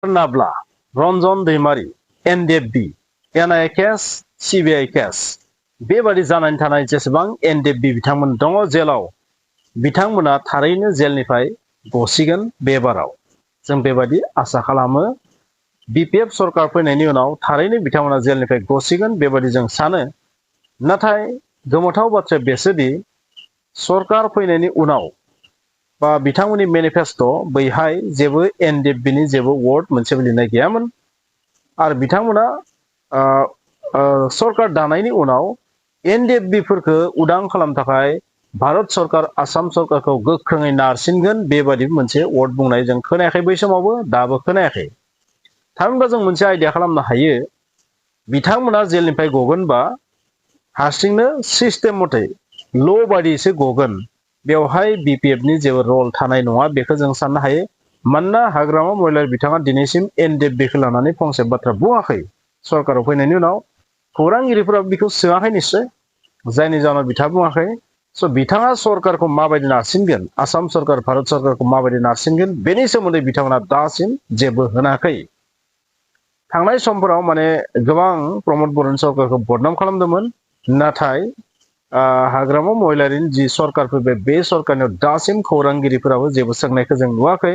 Nabla, Ranjan Daimary, NDFB, NI case, CBI case बेबादि जानानै थानाय जेसेबां NDFB बिथांमोन दङ जेलाव बिथांमोना थारैनो जेलनिफ्राय गसिगोन बे बाराव जों बेबादि आसा खालामो BPF सरकार फैनायनि उनाव थारैनो बिथांमोना जेलनिफ्राय गसिगोन बेबादि जों सानो नाथाय गोमोथाव बाथ्राया बेसोदि सरकार फैनायनि उनाव बा बिथांमोननि मेनिफेस्टो बैहाय जेबो NDFB नि जेबो वर्ड मोनसेबो लिरनाय गैयामोन आरो बिथांमोना सरकार दानायनि उनाव NDFB फोरखौ उदां खालामनो थाखाय भारत सरकार आसाम सरकारखौ गोख्रोङै नारसिनगोन बेबादि मोनसे वर्ड बुंनाय जों खोनायाखै बै समावबो दाबो खोनायाखै थामहिनबा जों मोनसे आइडिया खालामनो हायो बिथांमोना जेलनिफ्राय गगोनबा हारसिंनो सिस्टेम मथे ल' बादिसो गगोन बेवहाय BPF नि जेबो रल थानाय नङा बेखौ जों साननो हायो मानोना हाग्रामा महिलारि बिथाङा दिनैसिम NDFB खौ लानानै फंसे बाथ्रा बुङाखै सरकाराव फैनायनि उनाव खौरांगिरिफोरा बेखौ सोङाखै निश्चय जायनि जाहोनाव बिथाङा बुङाखै स' बिथाङा सरकारखौ माबायदि नारसिनगोन आसाम सरकार भारत सरकारखौ माबायदि नारसिनगोन बेनि सोमोन्दै बिथांमोना दासिम जेबो होनाखै थांनाय समफोराव माने गोबां प्रमद बर'नि सरकारखौ बदनाम खालामदोंमोन नाथाय हाग्रामा महिलारिनि जि सरकार फैबाय बे सरकारनियाव दासिम खौरांगिरिफोराबो जेबो सोंनायखौ जों नुवाखै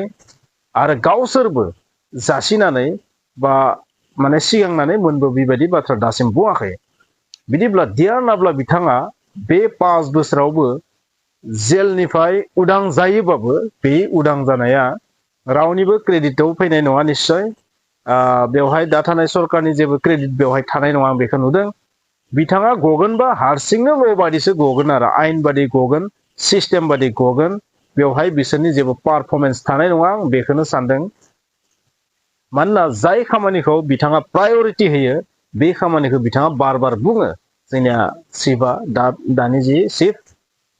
आरो गावसोरबो जासिनानै बा माने सिगांनानै मोनबो बेबायदि बाथ्रा दासिम बुङाखै बिदिब्ला डियार नाब्ला बिथाङा बे 5 बोसोरावबो जेलनिफ्राय उदां जायोबाबो बे उदां जानाया रावनिबो क्रेडिटआव फैनाय नङा निश्चय बेवहाय दा थानाय सरकारनि जेबो क्रेडिट बेवहाय थानाय नङा आं बेखौ नुदों बिथाङा गगोनबा हारसिंनो ल' बादिसो गगोन आरो आयेन बादि गगोन सिस्टेम बादि गगोन बेवहाय बिसोरनि जेबो पारफरमेन्स थानाय नङा आं बेखौनो सानदों मानोना जाय खामानिखौ बिथाङा प्रायरिटि होयो बे खामानिखौ बिथाङा बार बार बुङो जोंनिया चिफआ दानि जि चिफ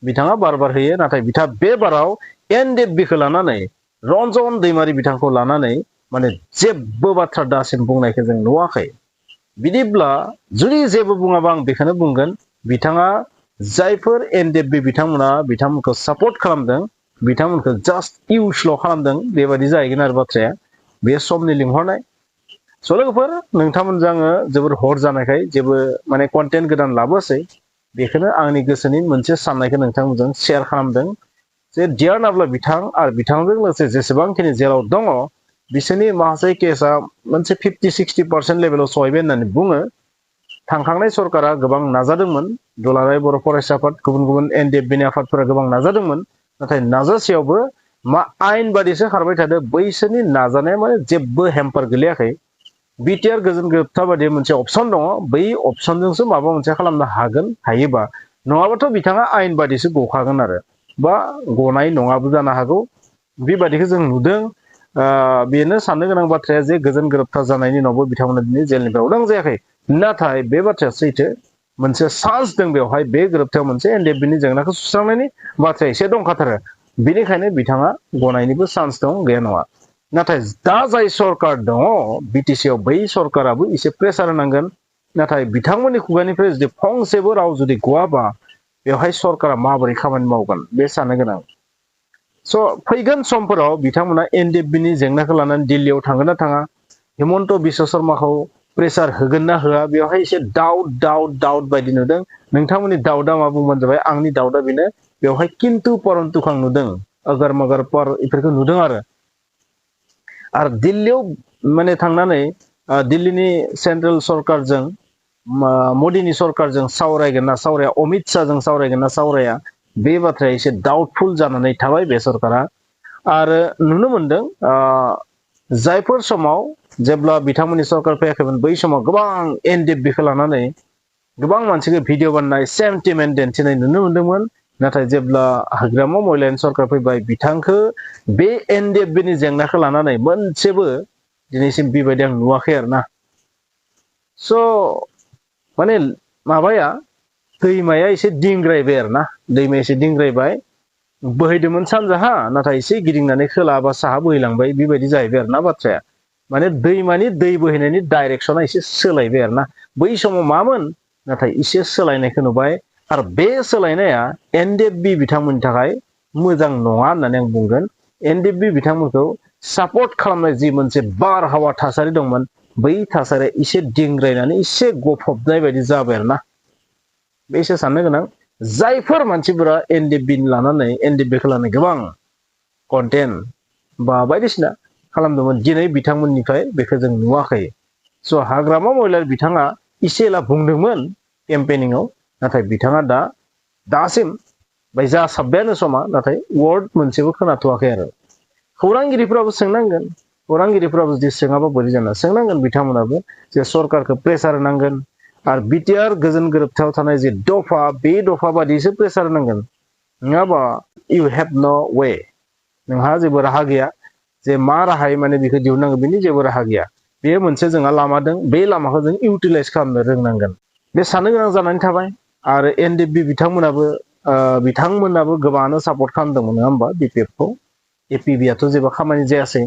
बिथाङा बार बार होयो नाथाय बिथाङा बे बाराव NDFB खौ लानानै रन्जन दैमारि बिथांखौ लानानै माने जेबो बाथ्रा दासिम बुंनायखौ जों नुवाखै बिदिब्ला जुदि जेबो बुङाबा आं बेखौनो बुंगोन बिथाङा जायफोर NDFB बिथांमोना बिथांमोनखौ सापर्ट खालामदों बिथांमोनखौ जास्ट इउसल' खालामदों बेबादि जाहैगोन आरो बाथ्राया बे समनि लिंहरनाय स' लोगोफोर नोंथांमोनजों आङो जोबोर हर जानायखाय जेबो माने कन्टेन्ट गोदान लाबोआसै बेखौनो आंनि गोसोनि मोनसे साननायखौ नोंथांमोनजों शेयार खालामदों जे डियार नाब्ला बिथां आरो बिथांजों लोगोसे जेसेबांखिनि जेराव दङ बिसोरनि माखासे केसा मोनसे 50-60% लेभेलाव सहैबाय होननानै बुङो थांखांनाय सरकारा गोबां नाजादोंमोन दुलाराय बर' फरायसा आफाद गुबुन गुबुन NDFB नि आफादफोरा गोबां नाजादोंमोन नाथाय नाजासेयावबो मा आयेन बादिसो खारबाय थादों बैसोरनि नाजानाया माने जेबो हेम्पार गोलैयाखै बिटिआर गोजोन गोरोबथा बादि मोनसे अपसन दङ बै अपसनजोंसो माबा मोनसे खालामनो हागोन हायोबा नङाबाथ' बिथाङा आयेन बादिसो गखागोन आरो बा गनाय नङाबो जानो हागौ बेबादिखौ जों नुदों बेनो साननो गोनां बाथ्राया जे गोजोन गोरोबथा जानायनि उनावबो बिथांमोना दिनै जेलनिफ्राय उदां जायाखै नाथाय बे बाथ्राया सैथो मोनसे चान्स दं बेवहाय बे गोरोबथायाव मोनसे NDFB नि जेंनाखौ सुस्रांनायनि बाथ्राया एसे दंखाथारो बेनिखायनो बिथाङा गनायनिबो चान्स दं गैया नङा नाथाय दा जाय सरकार दङ BTC आव बै सरकाराबो एसे प्रेसार होनांगोन नाथाय बिथांमोननि खुगानिफ्राय जुदि फंसेबो राव जुदि गवाबा बेवहाय सरकारा माबोरै खामानि मावगोन बे साननो गोनां स' फैगोन समफोराव बिथांमोना NDFB नि जेंनाखौ लानानै दिल्लीयाव थांगोन ना थाङा हिमन्त बिश्व शर्माखौ प्रेसार होगोन ना होआ बेवहाय एसे डाउट बायदि नुदों नोंथांमोननि डाउटआ मा बुंबानो जाबाय आंनि डाउटआ बेनो बेवहाय किन्तु परन्तुखौ आं नुदों अगर मगर पर बेफोरखौ नुदों आरो दिल्लीयाव माने थांनानै दिल्लीनि सेन्ट्रेल सरकारजों मदिनि सरकारजों सावरायगोन ना सावराया अमित शाहजों सावरायगोन ना सावराया बे बाथ्राया एसे डाउटफुल जानानै थाबाय बे सरकारा आरो नुनो मोनदों जायफोर समाव जेब्ला बिथांमोननि सरकार फैयाखैमोन बै समाव गोबां NDFB खौ लानानै गोबां मानसिखौ भिडिअ बानायनाय सेन्टिमेन्ट दिन्थिनाय नुनो मोन्दोंमोन नाथाय जेब्ला हाग्रामा महिलारि सरकार फैबाय बिथांखौ बे NDFB नि जेंनाखौ लानानै मोनसेबो दिनैसिम बेबायदि आं नुवाखै आरोना स' माने माबाया दैमाया एसे दिंग्रायबाय आरोना दैमाया एसे दिंग्रायबाय बोहैदोंमोन सानजाहा नाथाय एसे गिदिंनानै खोला बा साहा बोहैलांबाय बेबायदि जाहैबाय आरोना बाथ्राया माने दैमानि दै बोहैनायनि डाइरेक्सना एसे सोलायबाय आरोना बै समाव मामोन नाथाय एसे सोलायनायखौ नुबाय आरो बे सोलायनाया NDFB बिथांमोननि थाखाय मोजां नङा होननानै आं बुंगोन NDFB बिथांमोनखौ सापर्ट खालामनाय जि मोनसे बारहावा थासारि दंमोन बै थासारिया एसे दिंग्रायनानै एसे गफबनाय बायदि जाबाय आरोना बे एसे साननो गोनां जायफोर मानसिफोरा एनडिएफबि लानानै एनडिएफबिखौ लानानै गोबां कन्टेन्ट बा बायदिसिना खालामदोंमोन दिनै बिथांमोननिफ्राय बेखौ जों नुवाखै स' हाग्रामा महिलारि बिथाङा एसे एला बुंदोंमोन केम्पेनिंआव नाथाय बिथाङा दासिम बाय जासाब्बायानो समा नाथाय वर्ड मोनसेबो खोनाथ'वाखै आरो खौरांगिरिफोराबो सोंनांगोन खौरांगिरिफोराबो जुदि सोङाबा बोरै जानो सोंनांगोन बिथांमोनाबो जे सरकारखौ प्रेसार होनांगोन आरो बिटिआर गोजोन गोरोबथायाव थानाय जे दफा बे दफा बादिसो प्रेसार होनांगोन नङाबा इउ हेभ न' वे नोंहा जेबो राहा गैया जे मा राहायै माने बेखौ दिहुननांगोन बेनि जेबो राहा गैया बे मोनसे जोंहा लामा दं बे लामाखौ जों इउटिलाइज खालामनो रोंनांगोन बे साननो गोनां जानानै थाबाय आरो एनडिएफबि बिथांमोनाबो गोबाङानो सापर्ट खालामदोंमोन नङा होमबा बिपिएफखौ एपिबिआथ' जेबो खामानि जायासै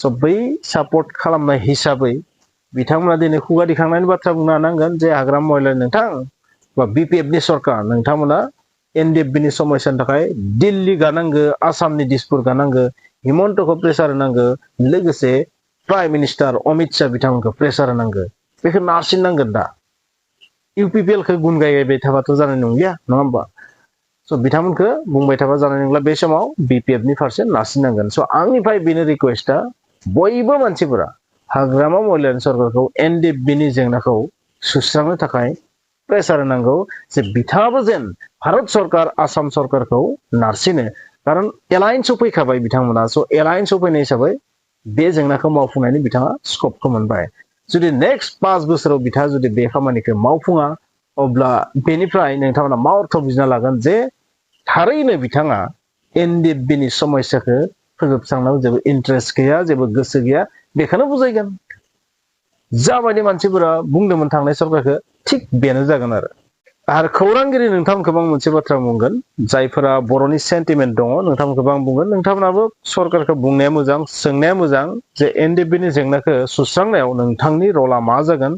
स' बै सापर्ट खालामनाय हिसाबै बिथांमोना दिनै खुगा दिखांनायनि बाथ्रा बुंनो हानांगोन जे हाग्रामा महिलारि नोंथां बा बिपिएफनि सरकार नोंथांमोना एनडिएफबिनि समस्यानि थाखाय दिल्ली गानांगो आसामनि दिसपुर गानांगो हिमन्तखौ प्रेसार होनांगो लोगोसे प्राइम मिनिस्टार अमित शाह बिथांमोनखौ प्रेसार होनांगो बेखौ नारसिननांगोन दा इउपिपिएलखौ गुन गायबाय थाबाथ' जानाय नंलिया नङा होमबा स' बिथांमोनखौ बुंबाय थाबा जानाय नंला बे समाव बिपिएफनि फारसे नारसिननांगोन स' आंनिफ्राय बेनो रिकुवेस्टआ बयबो मानसिफोरा हाग्रामा महिलारि सरकारखौ एनडिएफबिनि जेंनाखौ सुस्रांनो थाखाय प्रेसार होनांगौ जे बिथाङाबो जेन भारत सरकार आसाम सरकारखौ नारसिनो खारन एलायन्सआव फैखाबाय बिथांमोना स' एलायन्सआव फैनाय हिसाबै बे जेंनाखौ मावफुंनायनि बिथाङा स्कपखौ मोनबाय जुदि नेक्स्ट 5 बोसोराव बिथाङा जुदि बे खामानिखौ मावफुङा अब्ला बेनिफ्राय नोंथांमोना मा अर्थ बुजिना लागोन जे थारैनो बिथाङा एनडिएफबिनि समस्याखौ फोजोबस्रांनायाव जेबो इन्टारेस्ट गैया जेबो गोसो गैया बेखौनो बुजायगोन जाबायदि मानसिफोरा बुंदोंमोन थांनाय सरकारखौ थिग बेनो जागोन आरो खौरांगिरि नोंथांमोनखौ आं मोनसे बाथ्रा बुंगोन जायफोरा बर'नि सेन्टिमेन्ट दङ नोंथांमोनखौ आं बुंगोन नोंथांमोनाबो सरकारखौ बुंनाया मोजां सोंनाया मोजां जे एनडिएफबिनि जेंनाखौ सुस्रांनायाव नोंथांनि रला मा जागोन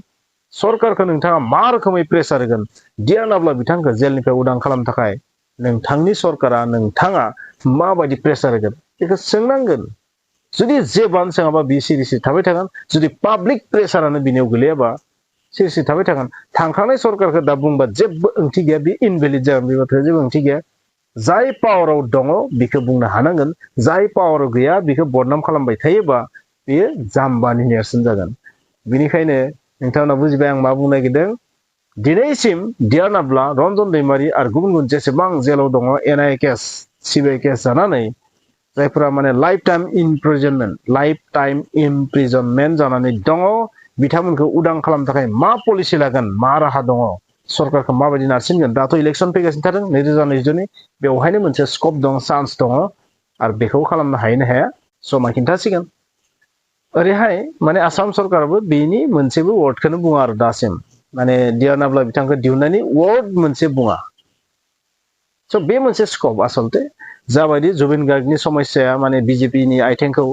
सरकारखौ नोंथाङा मा रोखोमै प्रेसार होगोन दिया नाब्ला बिथांखौ जेलनिफ्राय उदां खालामनो थाखाय नोंथांनि सरकारा नोंथाङा माबायदि प्रेसार होगोन बेखौ सोंनांगोन जुदि जेबोआनो सोङाबा बि सिरिसै थाबाय थागोन जुदि पाब्लिक प्रेसारानो बिनियाव गोलैयाबा सिरिसै थाबाय थागोन थांखांनाय सरकारखौ दा बुंबा जेबो ओंथि गैया बे इनभेलिड जागोन बे बाथ्राया जेबो ओंथि गैया जाय पावाराव दङ बेखौ बुंनो हानांगोन जाय पावाराव गैया बेखौ बदनाम खालामबाय थायोबा बेयो जाम्बानि नेरसोन जागोन बेनिखायनो नोंथांमोना बुजिबाय आं मा बुंनो नागिरदों दिनैसिम दिया नाब्ला रन्जन दैमारि आरो गुबुन गुबुन जेसेबां जेलाव दङ एनआइए केस सिबिआइ केस जानानै जायफोरा माने लाइफ टाइम इमप्रिजनमेन्ट जानानै दङ बिथांमोनखौ उदां खालामनो थाखाय मा पलिसि लागोन मा राहा दङ सरकारखौ माबायदि नारसिनगोन दाथ' इलेक्सन फैगासिनो थादों 2022नि बेवहायनो मोनसे स्कप दङ चान्स दङ आरो बेखौ खालामनो हायो ना हाया समा खिन्थासिगोन ओरैहाय माने आसाम सरकाराबो बेनि मोनसेबो वर्डखौनो बुङा आरो दासिम माने दिया नाब्ला बिथांखौ दिहुननायनि वर्ड मोनसे बुङा स' बे मोनसे स्कप आसलते जाबायदि जुबिन गार्गनि समस्याया माने बिजेपिनि आइथेंखौ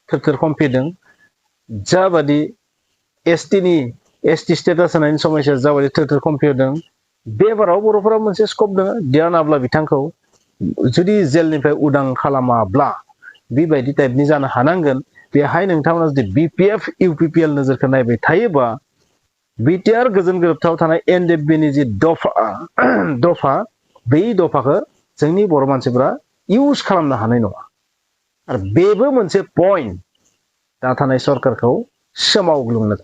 थोर थोर खमफिदों जाबादि एसटि स्टेटास होनायनि समस्या जाबायदि थोर थोर खमफिदों बेबाराव बर'फोरा मोनसे स्कप दङ दिया नाब्ला बिथांखौ जुदि जेलनिफ्राय उदां खालामाब्ला बेबायदि टाइपनि जानो हानांगोन बेहाय नोंथांमोना जुदि बिपिएफ इउपिपिएल नोजोरखौ नायबाय थायोबा बिटिआर गोजोन गोरोबथायाव थानाय एनडिएफबिनि जि दफा बै दफाखौ जोंनि बर' मानसिफोरा इउज खालामनो हानाय नङा आरो बेबो मोनसे पइन्ट दा थानाय सरकारखौ सोमावग्लुंनो